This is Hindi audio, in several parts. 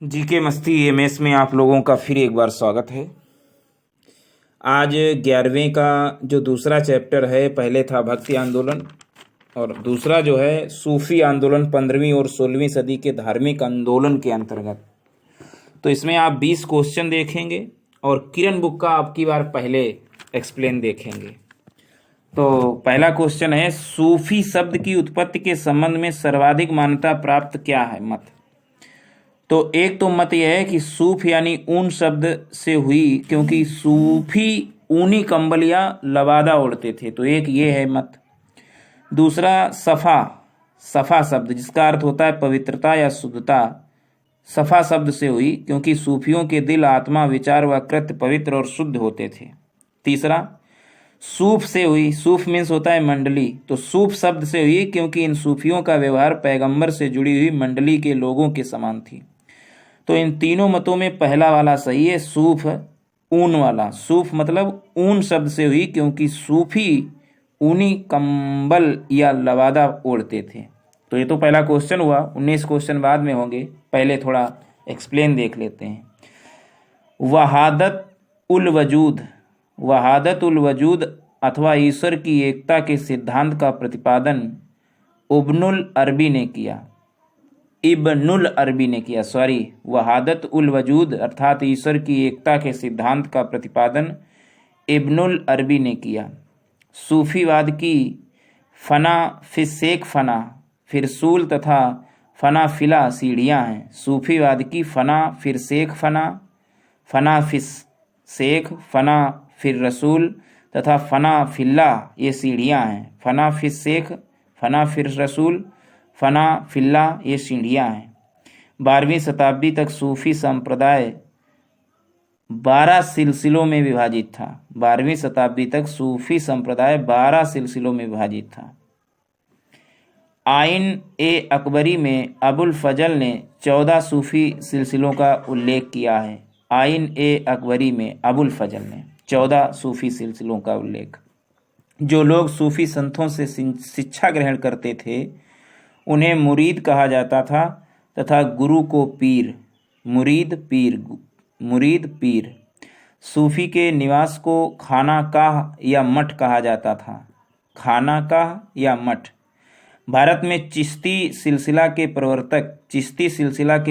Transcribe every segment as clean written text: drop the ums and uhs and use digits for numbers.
जीके मस्ती एमएस में आप लोगों का फिर एक बार स्वागत है। आज 11वें का जो दूसरा चैप्टर है, पहले था भक्ति आंदोलन और दूसरा जो है सूफी आंदोलन 15वीं और 16वीं सदी के धार्मिक आंदोलन के अंतर्गत। तो इसमें आप 20 क्वेश्चन देखेंगे और किरण बुक का आपकी बार पहले एक्सप्लेन देखेंगे। तो पहला क्वेश्चन है, सूफी शब्द की उत्पत्ति के संबंध में सर्वाधिक मान्यता प्राप्त क्या है मत। तो एक तो मत यह है कि सूफ यानी ऊन शब्द से हुई, क्योंकि सूफी ऊनी कंबल या लबादा ओढ़ते थे, तो एक ये है मत। दूसरा सफा शब्द जिसका अर्थ होता है पवित्रता या शुद्धता, सफा शब्द से हुई क्योंकि सूफियों के दिल, आत्मा, विचार व कृत्य पवित्र और शुद्ध होते थे। तीसरा सूफ से हुई, सूफ मीन्स होता है मंडली, तो सूफ शब्द से हुई क्योंकि इन सूफियों का व्यवहार पैगंबर से जुड़ी हुई मंडली के लोगों के समान थी। तो इन तीनों मतों में पहला वाला सही है, सूफ ऊन वाला। सूफ मतलब ऊन शब्द से हुई क्योंकि सूफी ऊनी कंबल या लबादा ओढ़ते थे। तो ये तो पहला क्वेश्चन हुआ। 19 क्वेश्चन बाद में होंगे, पहले थोड़ा एक्सप्लेन देख लेते हैं। वहादत उल वजूद अथवा ईश्वर की एकता के सिद्धांत का प्रतिपादन वहादत उल वजूद अर्थात ईश्वर की एकता के सिद्धांत का प्रतिपादन इब्नुल अरबी ने किया। सूफीवाद की फना फिर फिरसूल तथा फना फिला सीढ़ियाँ हैं। सूफीवाद की फना फिर फिर रसूल तथा फना फिल्ला ये सीढ़ियाँ हैं। फना फिर रसूल, फना फिल्ला ये सीढ़ियाँ हैं। 12वीं शताब्दी तक सूफी संप्रदाय 12 सिलसिलों में विभाजित था। 12वीं शताब्दी तक सूफी संप्रदाय 12 सिलसिलों में विभाजित था। आइन ए अकबरी में अबुल फजल ने 14 सूफी सिलसिलों का उल्लेख किया है। आइन ए अकबरी में अबुल फजल ने 14 सूफी सिलसिलों का उल्लेख। जो लोग सूफी संतों से शिक्षा ग्रहण करते थे उन्हें मुरीद कहा जाता था तथा गुरु को पीर। मुरीद पीर। सूफी के निवास को खानाकाह या मठ कहा जाता था। खानाकाह या मठ। भारत में चिश्ती सिलसिला के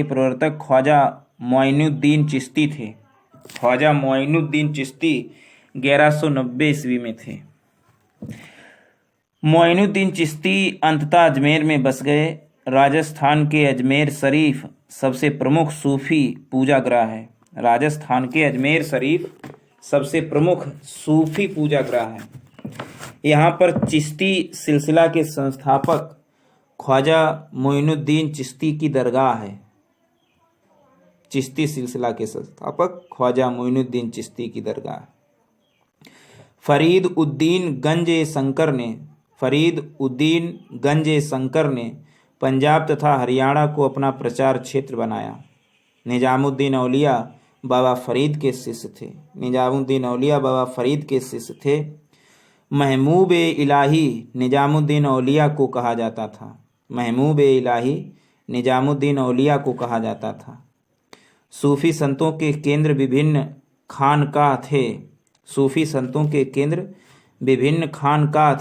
प्रवर्तक ख्वाजा मोइनुद्दीन चिश्ती थे। ख्वाजा मोइनुद्दीन चिश्ती 1190 ईस्वी में थे। मोइनुद्दीन चिश्ती अंततः अजमेर में बस गए। राजस्थान के अजमेर शरीफ सबसे प्रमुख सूफी पूजागृह है। राजस्थान के अजमेर शरीफ सबसे प्रमुख सूफी पूजागृह है। यहाँ पर चिश्ती सिलसिला के संस्थापक ख्वाजा मोइनुद्दीन चिश्ती की दरगाह है। चिश्ती सिलसिला के संस्थापक ख्वाजा मोइनुद्दीन चिश्ती की दरगाह। फरीद उद्दीन गंज शंकर ने पंजाब तथा हरियाणा को अपना प्रचार क्षेत्र बनाया। निजामुद्दीन औलिया बाबा फरीद के शिष्य थे। महमूब ए इलाही निजामुद्दीन औलिया को कहा जाता था। सूफी संतों के केंद्र विभिन्न खानकाह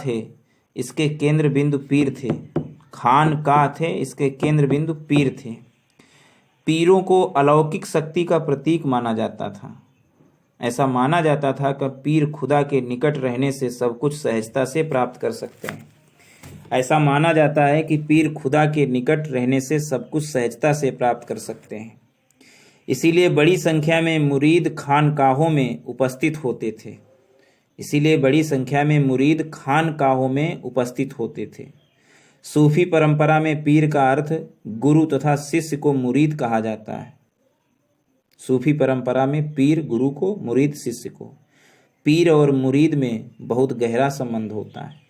थे। इसके केंद्र बिंदु पीर थे। पीरों को अलौकिक शक्ति का प्रतीक माना जाता था। ऐसा माना जाता था कि पीर खुदा के निकट रहने से सब कुछ सहजता से प्राप्त कर सकते हैं। ऐसा माना जाता है कि पीर खुदा के निकट रहने से सब कुछ सहजता से प्राप्त कर सकते हैं। इसीलिए बड़ी संख्या में मुरीद खानकाहों में उपस्थित होते थे। सूफी परंपरा में पीर का अर्थ गुरु तथा शिष्य को मुरीद कहा जाता है। पीर और मुरीद में बहुत गहरा संबंध होता है।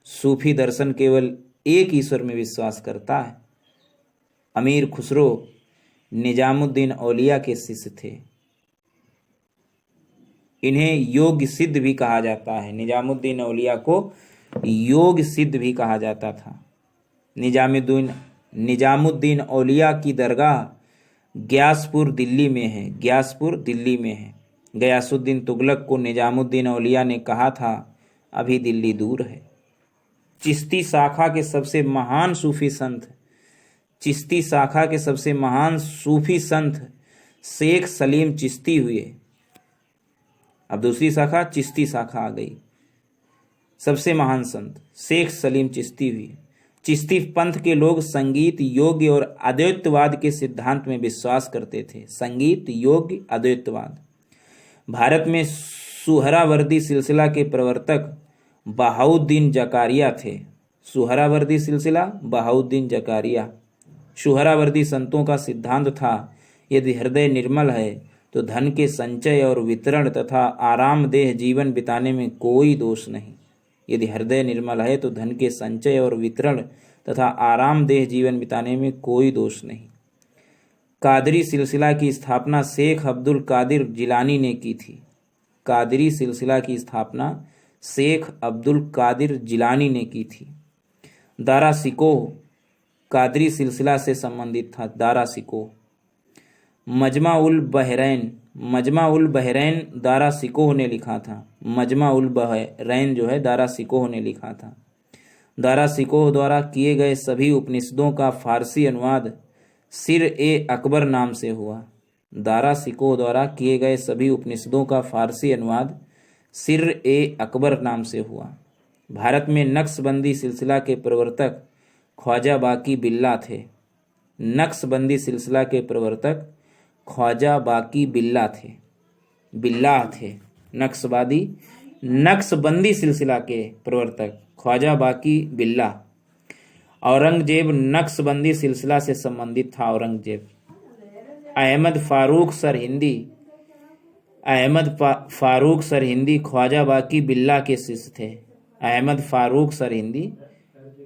सूफी दर्शन केवल एक ईश्वर में विश्वास करता है। अमीर खुसरो निजामुद्दीन औलिया के शिष्य थे। इन्हें योग सिद्ध भी कहा जाता है। निजामुद्दीन औलिया को योग सिद्ध भी कहा जाता था। निजामुद्दीन औलिया की दरगाह ग्यासपुर दिल्ली में है, ग्यासपुर दिल्ली में है। गयासुद्दीन तुगलक को निजामुद्दीन औलिया ने कहा था अभी दिल्ली दूर है। चिश्ती शाखा के सबसे महान सूफी संत, चिश्ती शाखा के सबसे महान सूफी संत शेख सलीम चिश्ती हुए। अब दूसरी शाखा चिश्ती शाखा आ गई। सबसे महान संत शेख सलीम चिश्ती हुए। चिश्ती पंथ के लोग संगीत, योग्य और अद्वैतवाद के सिद्धांत में विश्वास करते थे। संगीत, योग्य, अद्वैतवाद। भारत में सुहरावर्दी सिलसिला के प्रवर्तक बहाउद्दीन जकारिया थे। सुहरावर्दी सिलसिला, बहाउद्दीन जकारिया। सुहरावर्दी संतों का सिद्धांत था यदि हृदय निर्मल है तो धन के संचय और वितरण तथा आरामदेह जीवन बिताने में कोई दोष नहीं। यदि हृदय निर्मल है तो धन के संचय और वितरण तथा आरामदेह जीवन बिताने में कोई दोष नहीं। कादरी सिलसिला की स्थापना शेख अब्दुल कादिर जिलानी ने की थी। कादरी सिलसिला की स्थापना शेख अब्दुल कादिर जिलानी ने की थी। दारा सिकोह कादरी सिलसिला से संबंधित था। दारा सिकोह। मजमा उल बहरैन, मजमा उल बहरैन दारा सिकोह ने लिखा था। मजमा उल बहरैन जो है दारा सिकोह ने लिखा था। दारा सिकोह द्वारा किए गए सभी उपनिषदों का फारसी अनुवाद सिर ए अकबर नाम से हुआ। दारा सिकोह द्वारा किए गए सभी उपनिषदों का फारसी अनुवाद सिर ए अकबर नाम से हुआ। भारत में नक्शबंदी सिलसिला के प्रवर्तक ख्वाजा बाकी बिल्ला थे। नक्शबंदी सिलसिला के प्रवर्तक ख्वाजा बाकी बिल्ला थे, बिल्ला थे। नक्शबंदी सिलसिला के प्रवर्तक ख्वाजा बाकी बिल्ला। औरंगजेब नक्शबंदी सिलसिला से संबंधित था। औरंगजेब। अहमद फारूक सरहिंदी, अहमद फारूक सरहिंदी ख्वाजा बाकी बिल्ला के शिष्य थे। अहमद फारूक सरहिंदी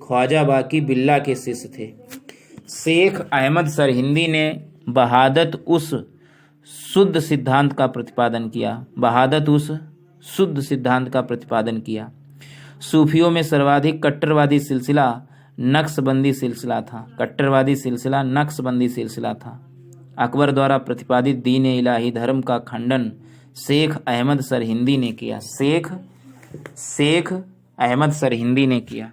ख्वाजा बाकी बिल्ला के शिष्य थे। शेख अहमद सरहिंदी ने बहादत उस शुद्ध सिद्धांत का प्रतिपादन किया। बहादत उस शुद्ध सिद्धांत का प्रतिपादन किया। सूफियों में सर्वाधिक कट्टरवादी सिलसिला नक्शबंदी सिलसिला था। कट्टरवादी सिलसिला नक्शबंदी सिलसिला था। अकबर द्वारा प्रतिपादित दीन इलाही धर्म का खंडन शेख अहमद सरहिंदी ने किया। शेख अहमद सरहिंदी ने किया।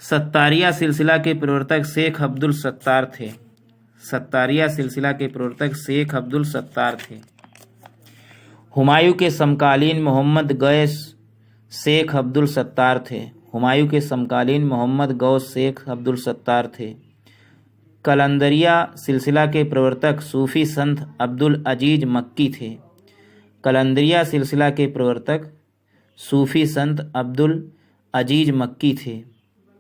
सत्तारिया सिलसिला के प्रवर्तक शेख अब्दुल सत्तार थे। सत्तारिया सिलसिला के प्रवर्तक शेख अब्दुल सत्तार थे। हुमायूं के समकालीन मोहम्मद गौस शेख अब्दुल सत्तार थे। हुमायूं के समकालीन मोहम्मद गौस शेख अब्दुल सत्तार थे। कलंदरिया सिलसिला के प्रवर्तक सूफी संत अब्दुल अजीज मक्की थे। कलंदरिया सिलसिला के प्रवर्तक सूफी संत अब्दुल अजीज मक्की थे।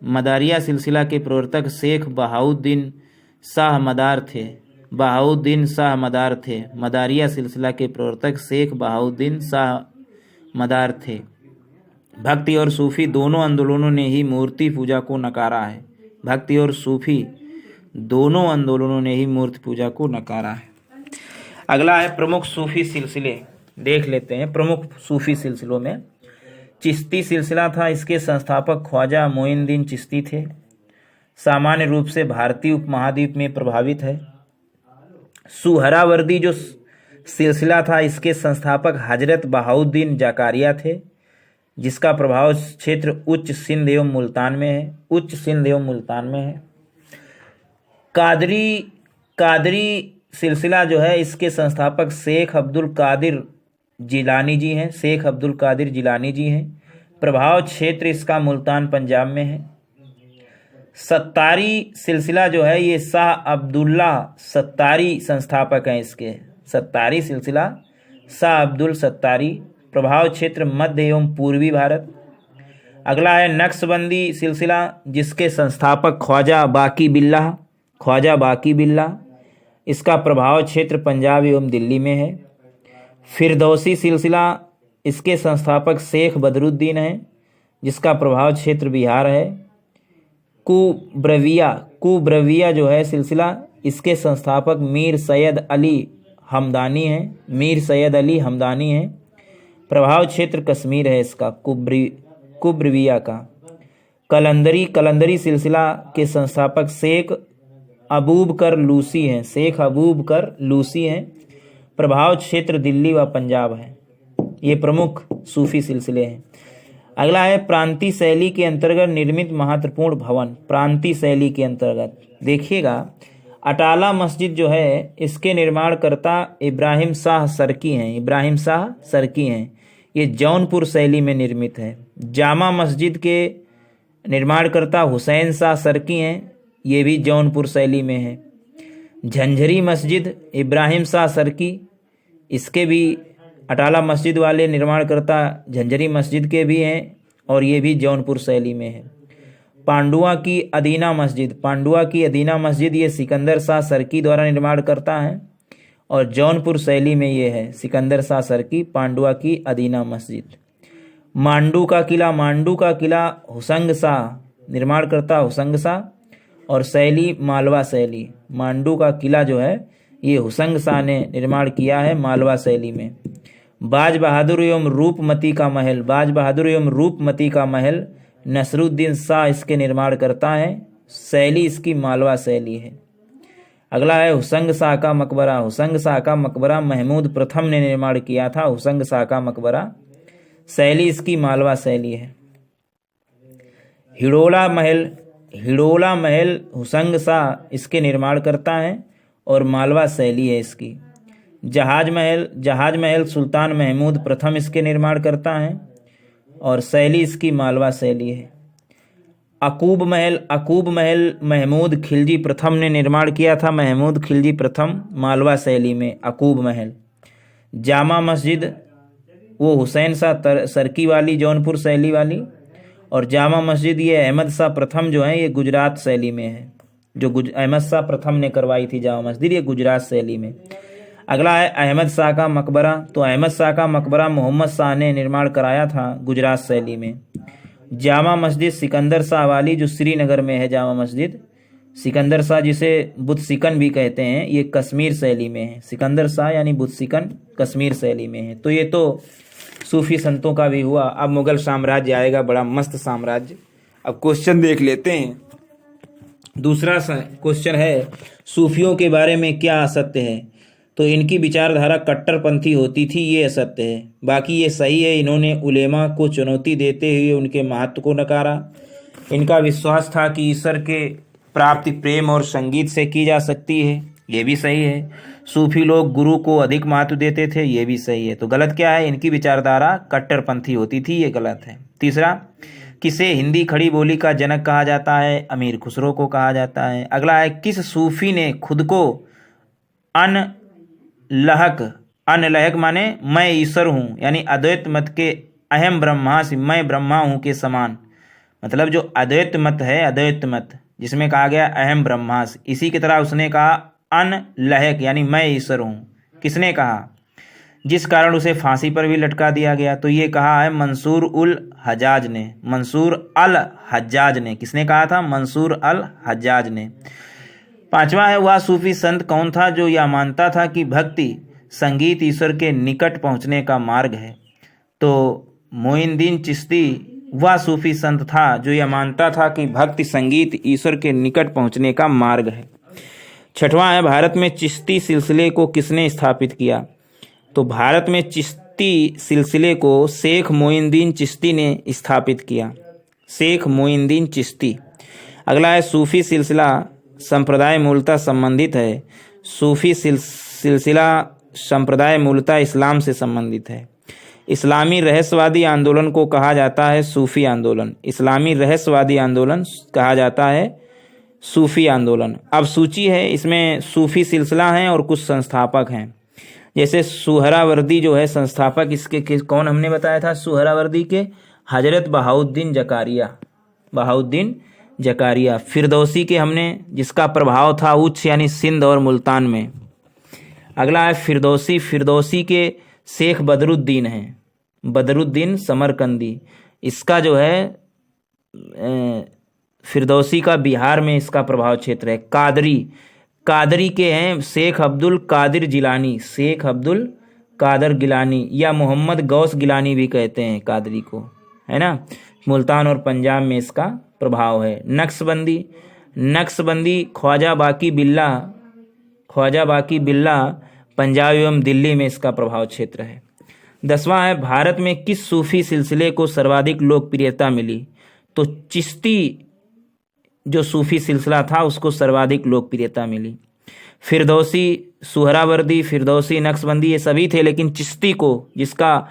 मदारिया सिलसिला के प्रवर्तक शेख बहाउद्दीन शाह मदार थे। बहाउद्दीन शाह मदार थे। मदारिया सिलसिला के प्रवर्तक शेख बहाउद्दीन शाह मदार थे। भक्ति और सूफी दोनों आंदोलनों ने ही मूर्ति पूजा को नकारा है। भक्ति और सूफी दोनों आंदोलनों ने ही मूर्ति पूजा को नकारा है। अगला है प्रमुख सूफी सिलसिले। देख लेते हैं प्रमुख सूफी सिलसिलों में। चिश्ती सिलसिला था। इसके संस्थापक ख्वाजा मोइनुद्दीन चिश्ती थे। सामान्य रूप से भारतीय उपमहाद्वीप में प्रभावित है। सुहरावर्दी जो सिलसिला था इसके संस्थापक हजरत बहाउद्दीन जकारिया थे, जिसका प्रभाव क्षेत्र उच्च सिंध एवं मुल्तान में है। उच्च सिंध एवं मुल्तान में है। कादरी सिलसिला जो है इसके संस्थापक शेख अब्दुल कादिर जिलानी जी हैं। शेख अब्दुल कादिर जिलानी जी हैं। प्रभाव क्षेत्र इसका मुल्तान पंजाब में है। सत्तारी सिलसिला जो है ये शाह अब्दुल्ला सत्तारी संस्थापक हैं इसके। सत्तारी सिलसिला शाह अब्दुल सत्तारी। प्रभाव क्षेत्र मध्य एवं पूर्वी भारत। अगला है नक्शबंदी सिलसिला जिसके संस्थापक ख्वाजा बाकी बिल्ला। ख्वाजा बाकी बिल्ला। इसका प्रभाव क्षेत्र पंजाब एवं दिल्ली में है। फिरदौसी सिलसिला इसके संस्थापक शेख बदरुद्दीन हैं, जिसका प्रभाव क्षेत्र बिहार है। कुब्रविया जो है सिलसिला इसके संस्थापक मीर सैयद अली हमदानी हैं। मीर सैयद अली हमदानी हैं। प्रभाव क्षेत्र कश्मीर है इसका कुब्रविया का। कलंदरी सिलसिला के संस्थापक शेख अबूब कर लूसी हैं, शेख अबूब कर लूसी हैं। प्रभाव क्षेत्र दिल्ली व पंजाब है। ये प्रमुख सूफी सिलसिले हैं। अगला है प्रांतीय शैली के अंतर्गत निर्मित महत्वपूर्ण भवन। प्रांतीय शैली के अंतर्गत देखिएगा, अटाला मस्जिद जो है इसके निर्माणकर्ता इब्राहिम शाह सरकी हैं। इब्राहिम शाह सरकी हैं। ये जौनपुर शैली में निर्मित है। जामा मस्जिद के निर्माणकर्ता हुसैन शाह सरकी हैं। ये भी जौनपुर शैली में है। झंझरी मस्जिद इब्राहिम शाह सरकी, इसके भी अटाला मस्जिद वाले निर्माणकर्ता झंझरी मस्जिद के भी हैं और ये भी जौनपुर शैली में है। पांडुआ की अदीना मस्जिद, पांडुआ की अदीना मस्जिद ये सिकंदर शाह सरकी द्वारा निर्माण करता है और जौनपुर शैली में ये है। सिकंदर शाह सरकी, पांडुआ की अदीना मस्जिद। मांडू का किला, मांडू का किला हुसंग शाह निर्माण करता, हुसंग शाह और शैली मालवा शैली। मांडू का किला जो है ये हुसंग शाह ने निर्माण किया है मालवा शैली में। बाज बहादुर एवं रूपमती का महल, बाज बहादुर एवं रूपमती का महल नसरुद्दीन शाह इसके निर्माण करता है। शैली इसकी मालवा शैली है। अगला है हुसंग शाह का मकबरा। हुसंग शाह का मकबरा महमूद प्रथम ने निर्माण किया था। हुसंग शाह का मकबरा, शैली इसकी मालवा शैली है। हिडोला महल, हिडोला महल हुसंग शाह इसके निर्माण करता है और मालवा शैली है इसकी। जहाज महल, जहाज महल सुल्तान महमूद प्रथम इसके निर्माण करता है और शैली इसकी मालवा शैली है। अकूब महल, अकूब महल महमूद खिलजी प्रथम ने निर्माण किया था। महमूद खिलजी प्रथम, मालवा शैली में अकूब महल। जामा मस्जिद वो हुसैन शाह सरकी वाली, जौनपुर शैली वाली। और जामा मस्जिद ये अहमद शाह प्रथम जो है ये गुजरात शैली में है। जो अहमद शाह प्रथम ने करवाई थी जामा मस्जिद, ये गुजरात शैली में। अगला है अहमद शाह का मकबरा। तो अहमद शाह का मकबरा मोहम्मद शाह ने निर्माण कराया था गुजरात शैली में। जामा मस्जिद सिकंदर शाह वाली जो श्रीनगर में है, जामा मस्जिद सिकंदर शाह जिसे बुतसिकन भी कहते हैं, ये कश्मीर शैली में है। सिकंदर शाह यानी बुतसिकन कश्मीर शैली में है। तो ये तो सूफी संतों का भी हुआ। अब मुगल साम्राज्य आएगा, बड़ा मस्त साम्राज्य। अब क्वेश्चन देख लेते हैं। दूसरा क्वेश्चन है सूफियों के बारे में क्या असत्य है। तो इनकी विचारधारा कट्टरपंथी होती थी, ये असत्य है। बाकी ये सही है, इन्होंने उलेमा को चुनौती देते हुए उनके महत्व को नकारा। इनका विश्वास था कि ईश्वर के प्राप्ति प्रेम और संगीत से की जा सकती है, ये भी सही है। सूफी लोग गुरु को अधिक महत्व देते थे, ये भी सही है। तो गलत क्या है, इनकी विचारधारा कट्टरपंथी होती थी, ये गलत है। तीसरा, किसे हिंदी खड़ी बोली का जनक कहा जाता है। अमीर खुसरो को कहा जाता है। अगला है किस सूफी ने खुद को अनलहक माने मैं ईश्वर हूँ यानी अद्वैत मत के अहम ब्रह्मास्मि मैं ब्रह्मा हूँ के समान, मतलब जो अद्वैत मत है, अद्वैत मत जिसमें कहा गया अहम ब्रह्मास्मि, इसी की तरह उसने कहा अनलहक यानी मैं ईश्वर हूँ। किसने कहा? जिस कारण उसे फांसी पर भी लटका दिया गया। तो ये कहा है मंसूर उल हज्जाज ने, मंसूर अल हज्जाज ने। किसने कहा था? मंसूर अल हज्जाज ने। पांचवा है वह सूफी संत कौन था जो यह मानता था कि भक्ति संगीत ईश्वर के निकट पहुंचने का मार्ग है। तो मोइनुद्दीन चिश्ती वह सूफी संत था जो यह मानता था कि भक्ति संगीत ईश्वर के निकट पहुंचने का मार्ग है। छठवां है भारत में चिश्ती सिलसिले को किसने स्थापित किया। तो भारत में चिश्ती सिलसिले को शेख मोइनुद्दीन चिश्ती ने स्थापित किया, शेख मोइनुद्दीन चिश्ती। अगला है सूफी सिलसिला संप्रदाय मूलतः संबंधित है। सूफी सिलसिला संप्रदाय मूलतः इस्लाम से संबंधित है। इस्लामी रहस्यवादी आंदोलन को कहा जाता है सूफी आंदोलन। इस्लामी रहस्यवादी आंदोलन कहा जाता है सूफी आंदोलन। अब सूची है, इसमें सूफी सिलसिला हैं और कुछ संस्थापक हैं। जैसे सुहरावर्दी जो है संस्थापक, इसके कौन हमने बताया था? सुहरावर्दी के हजरत बहाउद्दीन जकारिया, बहाउद्दीन जकारिया। फिरदौसी के हमने जिसका प्रभाव था उच्च यानी सिंध और मुल्तान में। अगला है फिरदौसी, फिरदौसी के शेख बदरुद्दीन हैं, बदरुद्दीन समरकंदी। इसका जो है फिरदौसी का बिहार में इसका प्रभाव क्षेत्र है। कादरी, कादरी के हैं शेख अब्दुल कादिर जिलानी, शेख अब्दुल कादर गिलानी या मोहम्मद गौस गिलानी भी कहते हैं कादरी को, है ना। मुल्तान और पंजाब में इसका प्रभाव है। नक्शबंदी, नक्शबंदी ख्वाजा बाकी बिल्ला पंजाब एवं दिल्ली में इसका प्रभाव क्षेत्र है। 10वां है भारत में किस सूफी सिलसिले को सर्वाधिक लोकप्रियता मिली? तो चिश्ती जो सूफी सिलसिला था उसको सर्वाधिक लोकप्रियता मिली। फिरदौसी, सुहरावर्दी, फिरदौसी, नक्शबंदी ये सभी थे, लेकिन चिश्ती को, जिसका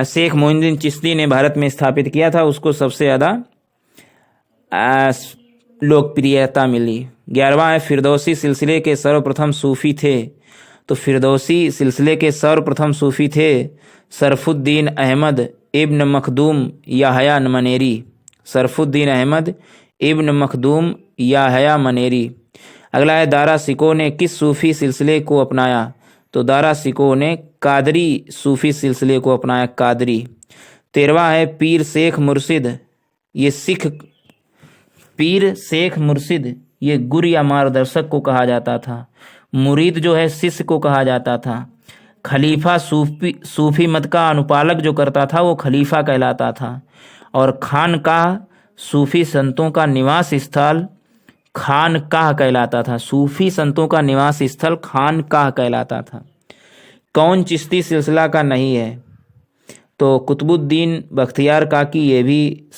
शेख मोइनुद्दीन चिश्ती ने भारत में स्थापित किया था, उसको सबसे ज़्यादा लोकप्रियता मिली। 11वां है फिरदौसी सिलसिले के सर्वप्रथम सूफी थे। तो फिरदौसी सिलसिले के सर्वप्रथम सूफी थे सरफुद्दीन अहमद इब्न मखदूम याहया मनेरी। सरफुद्दीन अहमद इब्न मखदूम याहया मनेरी। अगला है दारा सिकोह ने किस सूफी सिलसिले को अपनाया? तो दारा सिकोह ने कादरी सूफी सिलसिले को अपनाया, कादरी। 13वां है पीर शेख मुर्शिद, ये सिख पीर शेख मुर्शिद ये गुरु या मार्गदर्शक को कहा जाता था। मुरीद जो है शिष्य को कहा जाता था। खलीफा सूफी मत का अनुपालक जो करता था वो खलीफा कहलाता था। और खानकाह सूफी संतों का निवास स्थल खानकाह कहलाता था। सूफी संतों का निवास स्थल खानकाह कहलाता था। कौन चिश्ती सिलसिला का नहीं है? तो कुतुबुद्दीन बख्तियार काकी ये भी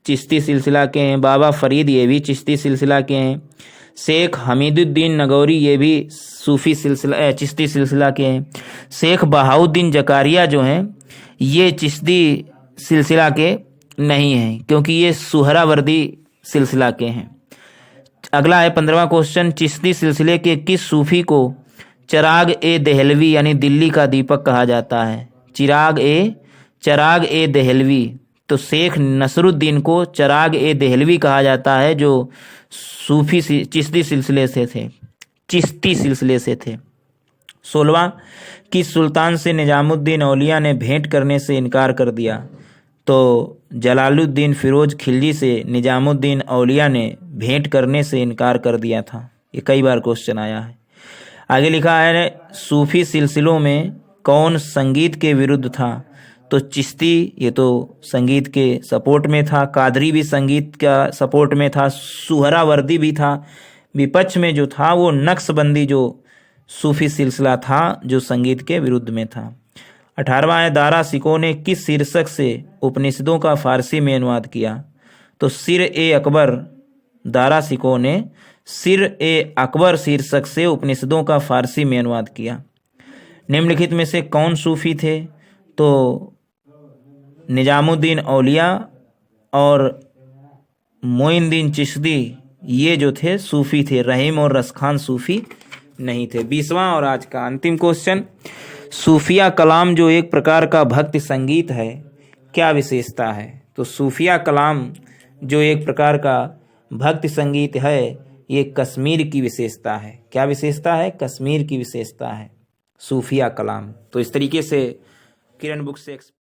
चिश्ती सिलसिला के हैं। बाबा फरीद ये भी चिश्ती सिलसिला के हैं। शेख हमीदुद्दीन नगौरी ये भी सूफी सिलसिला चिश्ती सिलसिला के हैं। शेख बहाउद्दीन जकारिया जो हैं ये चिश्ती सिलसिला के नहीं हैं, क्योंकि ये सुहरावर्दी सिलसिला के हैं। अगला है 15वां क्वेश्चन, चिश्ती सिलसिले के किस सूफी को चिराग ए देहलवी यानी दिल्ली का दीपक कहा जाता है? चिराग ए देहलवी। तो शेख नसरुद्दीन को चिराग ए देहलवी कहा जाता है, जो सूफी चिश्ती सिलसिले से थे। 16वां, किस सुल्तान से निजामुद्दीन औलिया ने भेंट करने से इनकार कर दिया? तो जलालुद्दीन फिरोज खिलजी से निजामुद्दीन औलिया ने भेंट करने से इनकार कर दिया था। ये कई बार क्वेश्चन आया है। आगे लिखा है सूफी सिलसिलों में कौन संगीत के विरुद्ध था? तो चिश्ती ये तो संगीत के सपोर्ट में था। कादरी भी संगीत का सपोर्ट में था। सुहरावर्दी भी था। विपक्ष में जो था वो नक्शबंदी जो सूफी सिलसिला था जो संगीत के विरुद्ध में था। 18वां है दारा सिकोह ने किस शीर्षक से उपनिषदों का फारसी में अनुवाद किया? तो सिर ए अकबर। दारा सिकोह ने सिर ए अकबर शीर्षक से उपनिषदों का फारसी में अनुवाद किया। निम्नलिखित में से कौन सूफी थे? तो निजामुद्दीन औलिया और मोइनुद्दीन चिश्ती ये जो थे सूफी थे। रहीम और रसखान सूफी नहीं थे। 20वां और आज का अंतिम क्वेश्चन, सूफिया कलाम जो एक प्रकार का भक्ति संगीत है क्या विशेषता है? तो सूफिया कलाम जो एक प्रकार का भक्ति संगीत है ये कश्मीर की विशेषता है। क्या विशेषता है? कश्मीर की विशेषता है सूफिया कलाम। तो इस तरीके से किरण बुक से